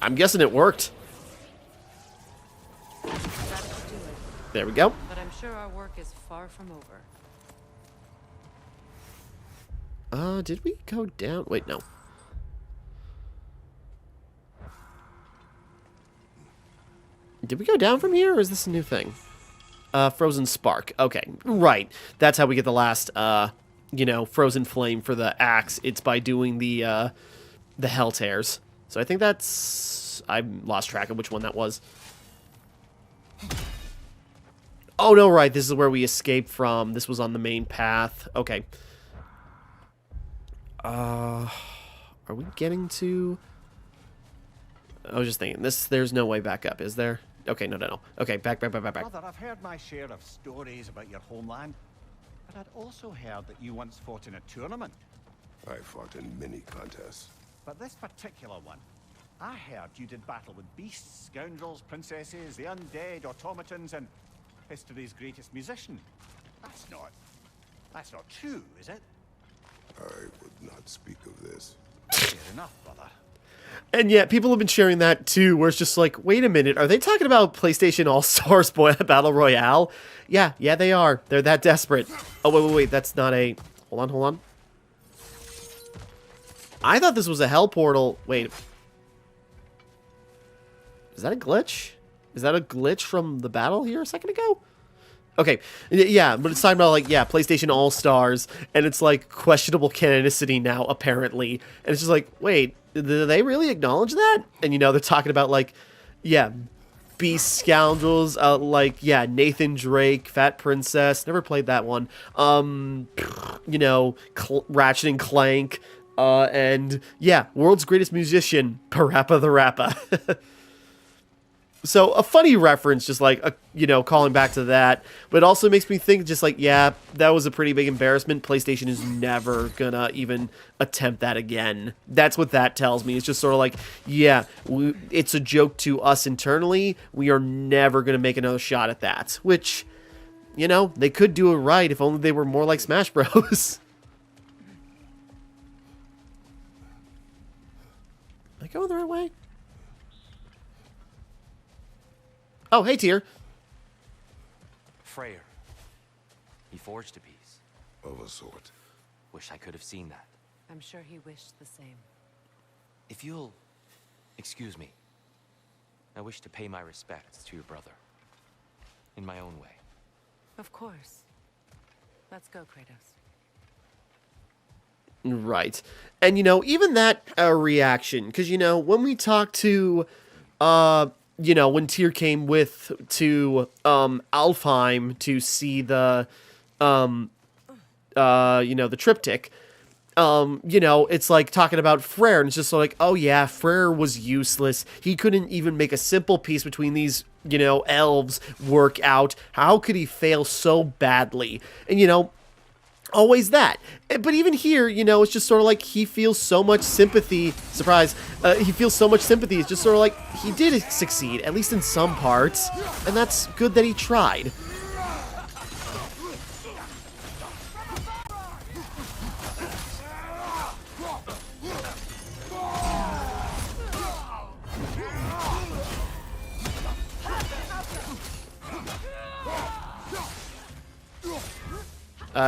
I'm guessing it worked. There we go. But I'm sure our work is far from over. Did we go down? Wait, no. Did we go down from here, or is this a new thing? Frozen Spark. Okay, right. That's how we get the last, you know, Frozen Flame for the axe. It's by doing the Hell Tears. So I think that's... I lost track of which one that was. Oh, no, right. This is where we escaped from. This was on the main path. Okay. Are we getting to... I was just thinking, there's no way back up, is there? Okay, no. Okay, back. Brother, I've heard my share of stories about your homeland, but I'd also heard that you once fought in a tournament. I fought in many contests. But this particular one, I heard you did battle with beasts, scoundrels, princesses, the undead, automatons, and history's greatest musician. That's not true, is it? I would not speak of this. Fair enough, brother. And yet, people have been sharing that too, where it's just like, wait a minute, are they talking about PlayStation All-Stars Battle Royale? Yeah, they are. They're that desperate. Oh, wait, that's not a... Hold on. I thought this was a hell portal. Wait. Is that a glitch? Is that a glitch from the battle here a second ago? Okay, yeah, but it's talking about, like, yeah, PlayStation All-Stars, and it's, like, questionable canonicity now, apparently. And it's just like, wait, do they really acknowledge that? And, you know, they're talking about, like, yeah, beast scoundrels, like, yeah, Nathan Drake, Fat Princess, never played that one. You know, Ratchet and Clank, and, yeah, world's greatest musician, Parappa the Rappa. So, a funny reference, just like, you know, calling back to that. But it also makes me think, just like, yeah, that was a pretty big embarrassment. PlayStation is never gonna even attempt that again. That's what that tells me. It's just sort of like, yeah, it's a joke to us internally. We are never gonna make another shot at that. Which, you know, they could do it right if only they were more like Smash Bros. Am I going the right way? Oh, hey, Tyr. Freyr. He forged a piece. Of a sort. Wish I could have seen that. I'm sure he wished the same. If you'll excuse me, I wish to pay my respects to your brother. In my own way. Of course. Let's go, Kratos. Right. And, you know, even that reaction, because, you know, when we talked to, you know, when Tyr came to Alfheim to see the, you know, the triptych, you know, it's like talking about Freyr, and it's just like, oh yeah, Freyr was useless. He couldn't even make a simple piece between these, you know, elves work out. How could he fail so badly? And, you know, always that. But even here, you know, it's just sort of like he feels so much sympathy. Surprise. He feels so much sympathy. It's just sort of like he did succeed, at least in some parts. And that's good that he tried.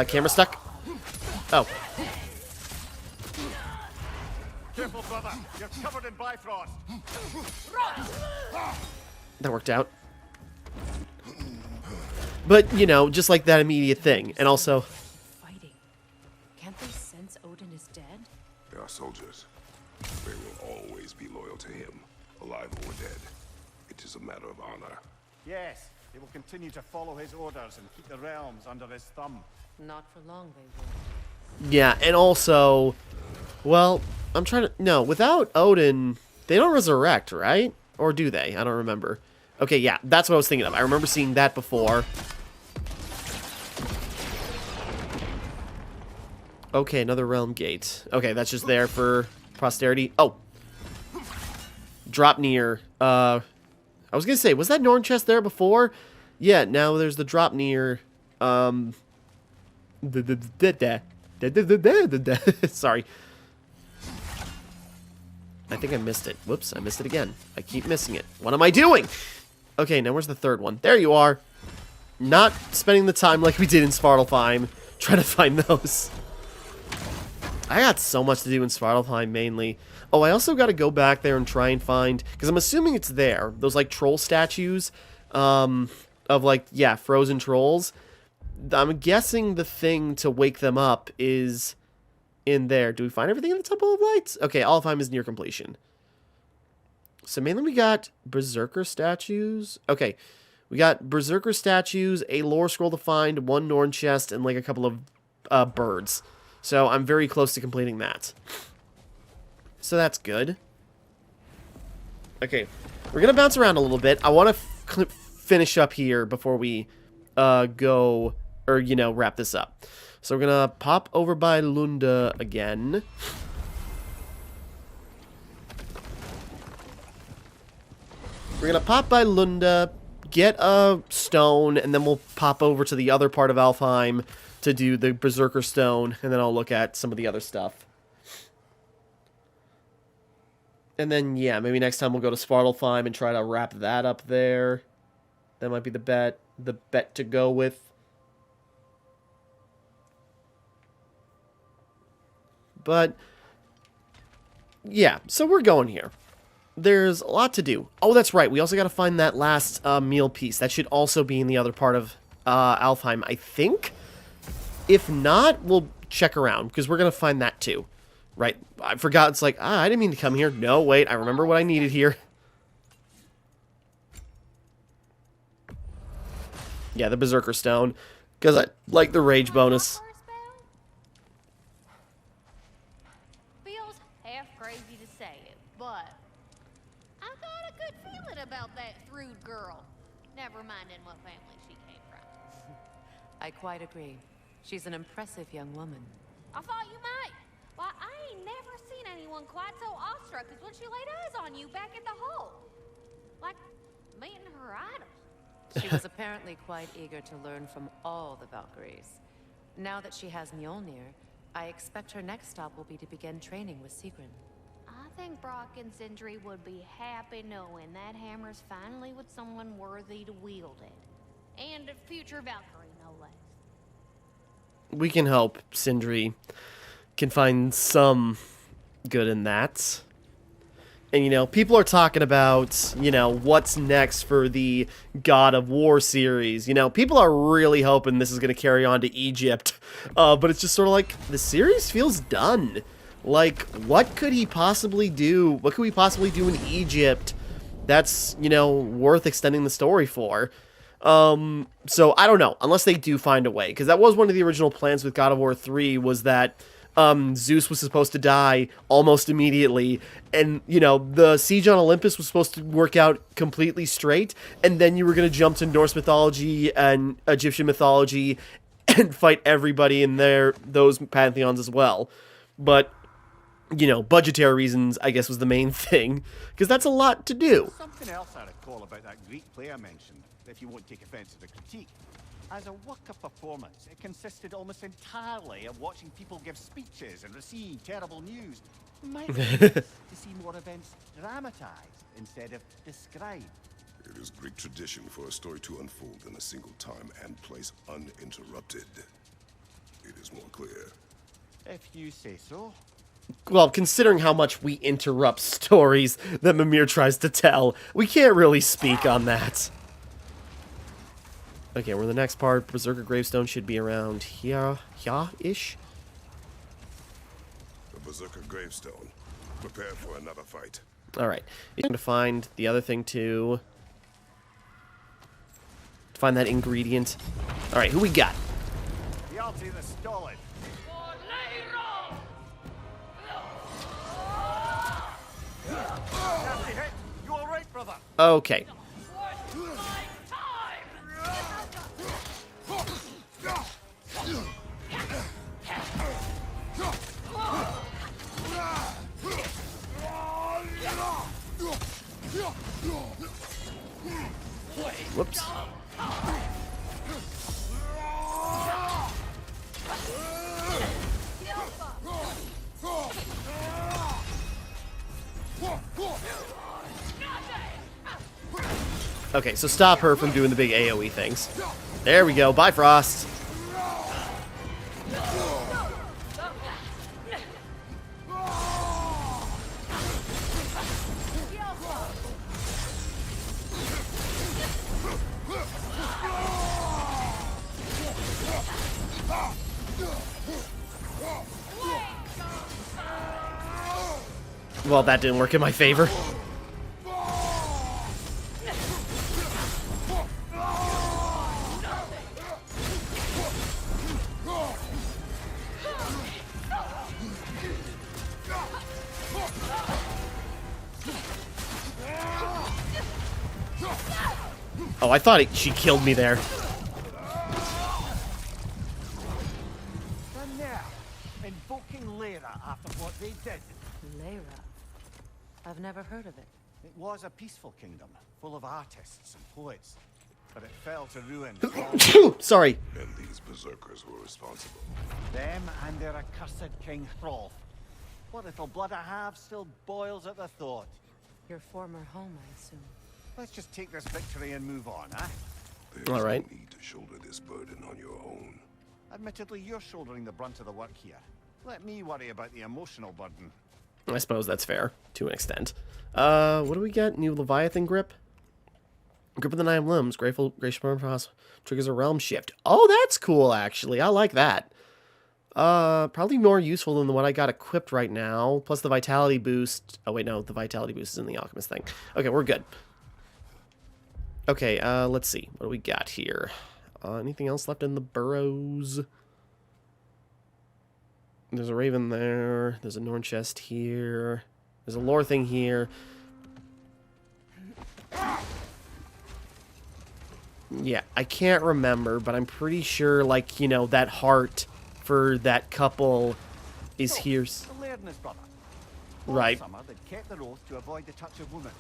Camera stuck. Oh. Careful, brother. You're covered in Bifrost. That worked out. But, you know, just like that immediate thing. And also... Fighting. Can't they sense Odin is dead? They are soldiers. They will always be loyal to him, alive or dead. It is a matter of honor. Yes, they will continue to follow his orders and keep the realms under his thumb. Not for long, they will. Yeah, and also... Well, I'm trying to... No, without Odin, they don't resurrect, right? Or do they? I don't remember. Okay, yeah, that's what I was thinking of. I remember seeing that before. Okay, another realm gate. Okay, that's just there for posterity. Oh. Drop near. I was gonna say, was that Norn chest there before? Yeah, now there's the drop near. Sorry. I think I missed it. Whoops, I missed it again. I keep missing it. What am I doing? Okay, now where's the third one? There you are. Not spending the time like we did in Svartalfheim trying to find those. I got so much to do in Svartalfheim, mainly. Oh, I also got to go back there and try and find... Because I'm assuming it's there. Those, like, troll statues of, like, yeah, frozen trolls. I'm guessing the thing to wake them up is in there. Do we find everything in the Temple of Lights? Okay, Alfheim is near completion. So mainly we got Berserker statues. Okay, We got Berserker statues, a lore scroll to find, 1 Norn chest, and like a couple of birds. So I'm very close to completing that. So that's good. Okay, we're going to bounce around a little bit. I want to finish up here before we go, or, you know, wrap this up. So we're going to pop over by Lunda again. We're going to pop by Lunda, get a stone, and then we'll pop over to the other part of Alfheim to do the Berserker stone, and then I'll look at some of the other stuff. And then, yeah, maybe next time we'll go to Svartalfheim and try to wrap that up there. That might be the bet to go with. But, yeah, so we're going here. There's a lot to do. Oh, that's right. We also got to find that last meal piece. That should also be in the other part of Alfheim, I think. If not, we'll check around, because we're going to find that too. Right? I forgot. It's like, I didn't mean to come here. No, wait. I remember what I needed here. Yeah, the Berserker Stone. Because I like the rage bonus. Feels half crazy to say it, but I got a good feeling about that Thrud girl. Never minding what family she came from. I quite agree. She's an impressive young woman. I thought you might. Why, I ain't never seen anyone quite so awestruck as when she laid eyes on you back at the hole. Like meeting her idol. She was apparently quite eager to learn from all the Valkyries. Now that she has Mjolnir, I expect her next stop will be to begin training with Sigrun. I think Brock and Sindri would be happy knowing that hammer's finally with someone worthy to wield it. And a future Valkyrie, no less. We can hope Sindri can find some good in that. And, you know, people are talking about, you know, what's next for the God of War series. You know, people are really hoping this is going to carry on to Egypt. But it's just sort of like, the series feels done. Like, what could he possibly do? What could we possibly do in Egypt that's, you know, worth extending the story for? So, I don't know, unless they do find a way. Because that was one of the original plans with God of War 3, was that Zeus was supposed to die almost immediately, and, you know, the siege on Olympus was supposed to work out completely straight, and then you were going to jump to Norse mythology and Egyptian mythology and fight everybody in those pantheons as well. But, you know, budgetary reasons, I guess, was the main thing, because that's a lot to do. Something else I recall about that Greek play I mentioned, if you won't take offense to the critique. As a work of performance, it consisted almost entirely of watching people give speeches and receive terrible news. Might be nice to see more events dramatized instead of described. It is Greek tradition for a story to unfold in a single time and place uninterrupted. It is more clear. If you say so. Well, considering how much we interrupt stories that Mimir tries to tell, we can't really speak on that. Okay, we're in the next part. Berserker Gravestone should be around here-ish. The Berserker Gravestone. Prepare for another fight. Alright. You're going to find the other thing, too. Find that ingredient. Alright, who we got? The Alti the Stolid. Nasty hit. You alright, brother? Okay. Whoops. Okay, so stop her from doing the big AoE things. There we go. Bye, Frost. Well, that didn't work in my favor. Oh, I thought she killed me there. And now, invoking Lyra after what they did. Lyra. I've never heard of it. It was a peaceful kingdom, full of artists and poets. But it fell to ruin. Sorry. And these berserkers were responsible. Them and their accursed King Hrolf. What little blood I have still boils at the thought. Your former home, I assume. Let's just take this victory and move on, huh? There's All right. no need to shoulder this burden on your own. Admittedly, you're shouldering the brunt of the work here. Let me worry about the emotional burden. I suppose that's fair, to an extent. What do we get? New Leviathan grip? Grip of the Nine Limbs. Gracious Purpose triggers a realm shift. Oh, that's cool, actually. I like that. Probably more useful than the one I got equipped right now. Plus the vitality boost. Oh, wait, no. The vitality boost is in the alchemist thing. Okay, we're good. Okay, let's see. What do we got here? Anything else left in the burrows? There's a raven there. There's a Norn chest here. There's a lore thing here. Yeah, I can't remember, but I'm pretty sure, like, you know, that heart for that couple is here. The Laird and his brother. Right. All summer, they'd kept their oath to avoid the touch of woman.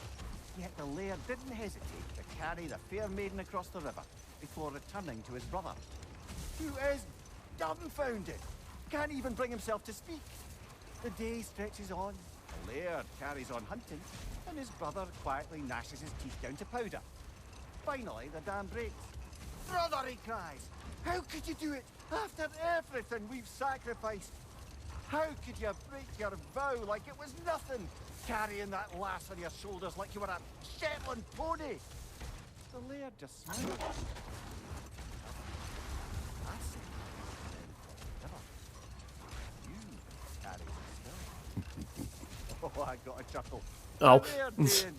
Yet the Laird didn't hesitate to carry the fair maiden across the river before returning to his brother, who is dumbfounded, can't even bring himself to speak. The day stretches on, the Laird carries on hunting, and his brother quietly gnashes his teeth down to powder. Finally, the dam breaks. Brother, he cries, how could you do it after everything we've sacrificed? How could you break your vow like it was nothing, carrying that lass on your shoulders like you were a Shetland pony? The Laird just smiled. I see. Never. You carry still. Oh, I got a chuckle. Oh. The Laird did.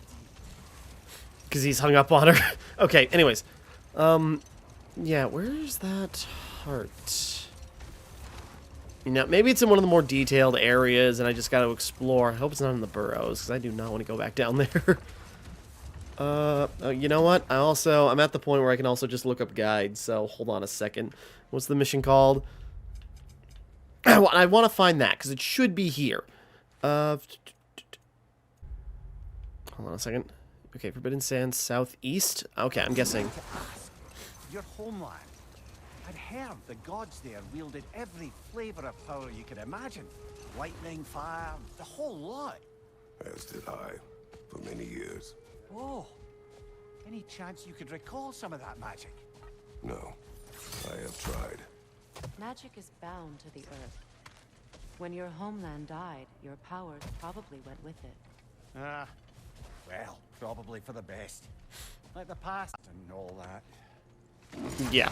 Because he's hung up on her. Okay, anyways. Yeah, where's that heart? You know, maybe it's in one of the more detailed areas, and I just got to explore. I hope it's not in the burrows, because I do not want to go back down there. You know what? I'm at the point where I can also just look up guides, so hold on a second. What's the mission called? I want to find that, because it should be here. Hold on a second. Okay, Forbidden Sands southeast. Okay, I'm guessing. Your homeland. I'd heard the gods there wielded every flavor of power you could imagine. Lightning, fire, the whole lot. As did I, for many years. Oh, any chance you could recall some of that magic? No, I have tried. Magic is bound to the earth. When your homeland died, your powers probably went with it. Ah, well, probably for the best. Like the past and all that. Yeah.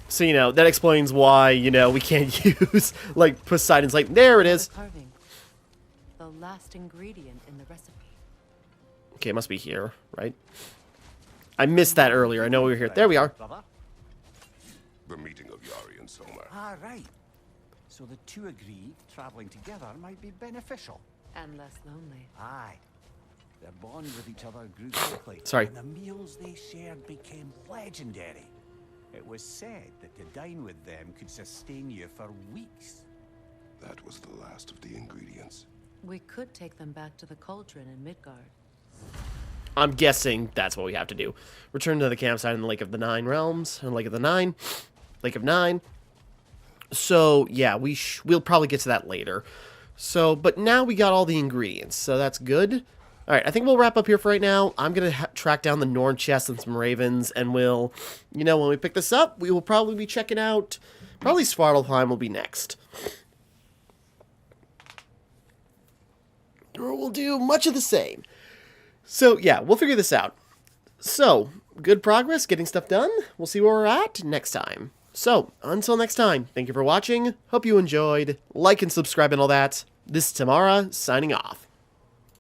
So, you know, that explains why, you know, we can't use, like, Poseidon's like, there it is. Carving. The last ingredient in the recipe. Okay, it must be here, right? I missed that earlier. I know we were here. There we are. Brother? The meeting of Yari and Somar. Ah, right. So the two agreed traveling together might be beneficial. And less lonely. Aye. Their bond with each other grew quickly. Sorry. And the meals they shared became legendary. It was said that to dine with them could sustain you for weeks. That was the last of the ingredients. We could take them back to the cauldron in Midgard. I'm guessing that's what we have to do. Return to the campsite in the Lake of the Nine Realms. Or Lake of the Nine. Lake of Nine. So, yeah, we'll probably get to that later. So, but now we got all the ingredients. So that's good. Alright, I think we'll wrap up here for right now. I'm going to track down the Norn chest and some ravens, and we'll, you know, when we pick this up, we will probably be checking out, probably Svartalfheim will be next. Or we'll do much of the same. So, yeah, we'll figure this out. So, good progress, getting stuff done. We'll see where we're at next time. So, until next time, thank you for watching. Hope you enjoyed. Like and subscribe and all that. This is Timmara, signing off.